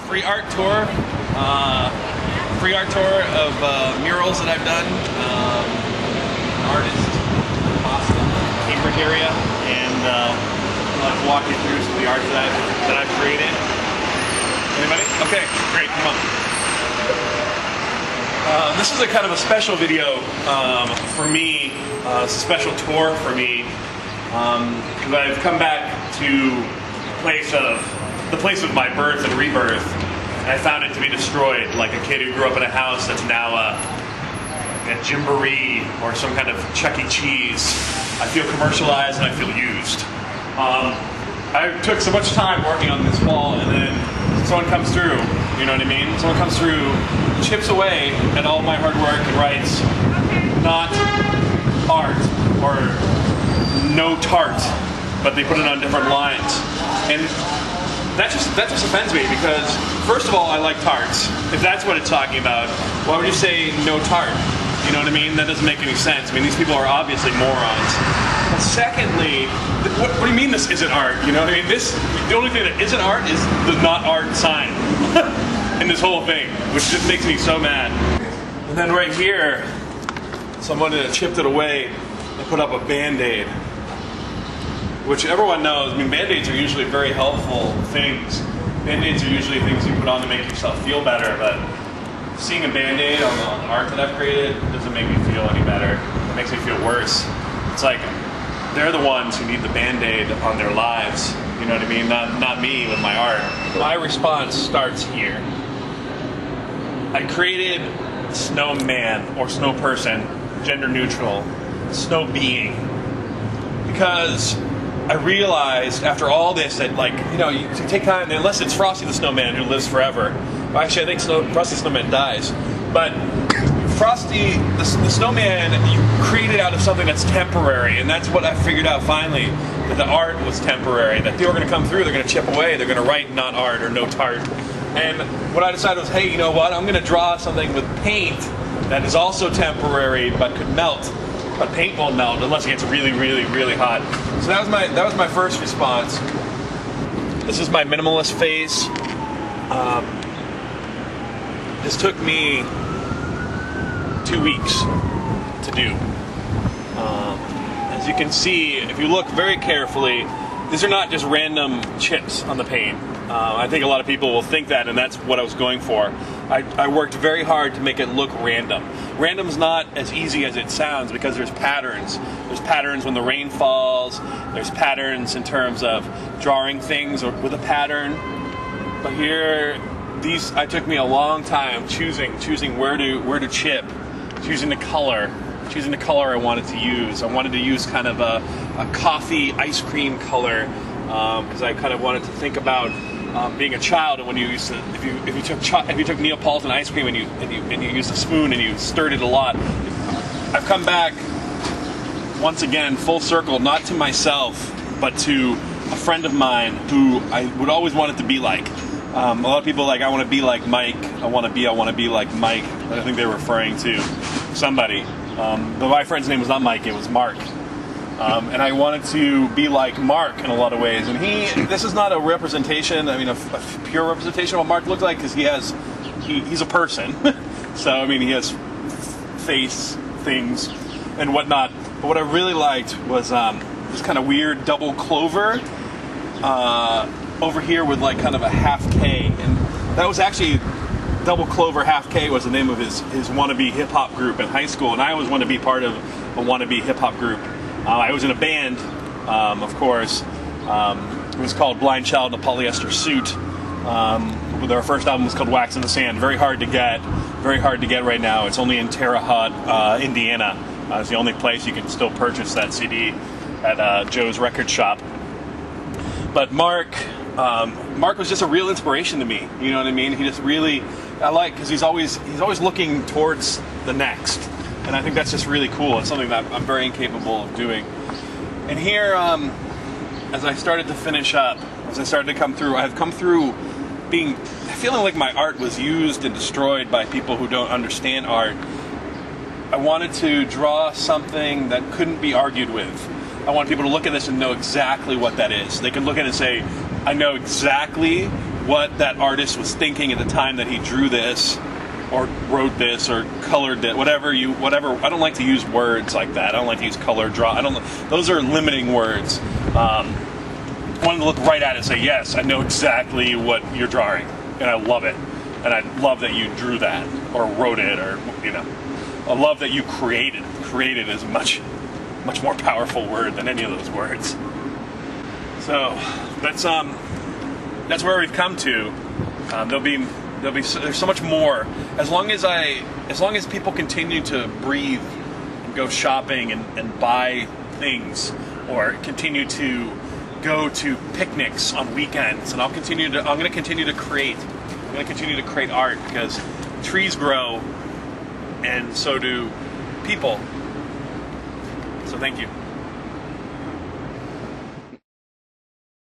free art tour. Free art tour of murals that I've done. Artist, Boston, Cambridge area, and I'll walk you through some of the art that I've created. Anybody? Okay, great. Come on. This is a kind of a special video for me. It's a special tour for me because I've come back to the place of my birth and rebirth, and I found it to be destroyed, like a kid who grew up in a house that's now a gymboree or some kind of Chuck E. Cheese. I feel commercialized and I feel used. I took so much time working on this wall, and then someone comes through, you know what I mean? Someone comes through, chips away at all my hard work and writes, not art, or no tart, but they put it on different lines. And that just offends me, because first of all, I like tarts. If that's what it's talking about, why would you say no tart? You know what I mean? That doesn't make any sense. I mean, these people are obviously morons. And secondly, what do you mean this isn't art? You know what I mean? The only thing that isn't art is the not art sign in this whole thing, which just makes me so mad. And then right here, someone chipped it away and put up a Band-Aid, which everyone knows. I mean, Band-Aids are usually very helpful things. Band-Aids are usually things you put on to make yourself feel better, but seeing a Band-Aid on the art that I've created doesn't make me feel any better. It makes me feel worse. It's like they're the ones who need the Band-Aid on their lives. You know what I mean? Not me with my art. My response starts here. I created snowman, or snow person, gender neutral, snow being, because I realized after all this that, like, you know, you take time, unless it's Frosty the Snowman who lives forever. Well, actually, I think Frosty the Snowman dies. But Frosty the Snowman, you created out of something that's temporary, and that's what I figured out finally, that the art was temporary, that people are going to come through, they're going to chip away, they're going to write not art or no tart. And what I decided was, hey, you know what, I'm going to draw something with paint that is also temporary but could melt. But paint won't melt unless it gets really, really, really hot. So that was my first response. This is my minimalist phase. This took me 2 weeks to do. As you can see, if you look very carefully, these are not just random chips on the paint. I think a lot of people will think that, and that's what I was going for. I worked very hard to make it look random. Random's not as easy as it sounds, because there's patterns. There's patterns when the rain falls. There's patterns in terms of drawing things with a pattern. But here, I took me a long time choosing where to chip, choosing the color I wanted to use. I wanted to use kind of a coffee ice cream color, because I kind of wanted to think about being a child, and when you used to, if you took Neapolitan ice cream and you used a spoon and you stirred it a lot. I've come back once again full circle, not to myself, but to a friend of mine who I would always want it to be like. A lot of people are like, I want to be like Mike. I want to be like Mike. I think they were referring to somebody. But my friend's name was not Mike, it was Mark. And I wanted to be like Mark in a lot of ways. And this is not a representation, I mean, a pure representation of what Mark looked like, because he's a person. So, I mean, he has face, things, and whatnot. But what I really liked was this kind of weird double clover over here with like kind of a half K. And that was actually, Double Clover Half K was the name of his wannabe hip-hop group in high school. And I always wanted to be part of a wannabe hip-hop group. I was in a band, of course. It was called Blind Child in a Polyester Suit. Our first album was called Wax in the Sand. Very hard to get right now. It's only in Terre Haute, Indiana. It's the only place you can still purchase that CD at Joe's record shop. But Mark was just a real inspiration to me. You know what I mean? He just really, because he's always looking towards the next. And I think that's just really cool. It's something that I'm very incapable of doing. And here, as I started to finish up, as I started to come through, I've come through feeling like my art was used and destroyed by people who don't understand art. I wanted to draw something that couldn't be argued with. I want people to look at this and know exactly what that is. They can look at it and say, I know exactly what that artist was thinking at the time that he drew this, or wrote this, or colored it, whatever. I don't like to use words like that. I don't like to use color, draw. Those are limiting words. I wanted to look right at it and say, yes, I know exactly what you're drawing, and I love it. And I love that you drew that, or wrote it, or, you know. I love that you created. Created is a much more powerful word than any of those words. So that's where we've come to. There's so much more. As long as people continue to breathe and go shopping and buy things, or continue to go to picnics on weekends, and I'm going to continue to create. I'm going to continue to create art, because trees grow, and so do people. So thank you.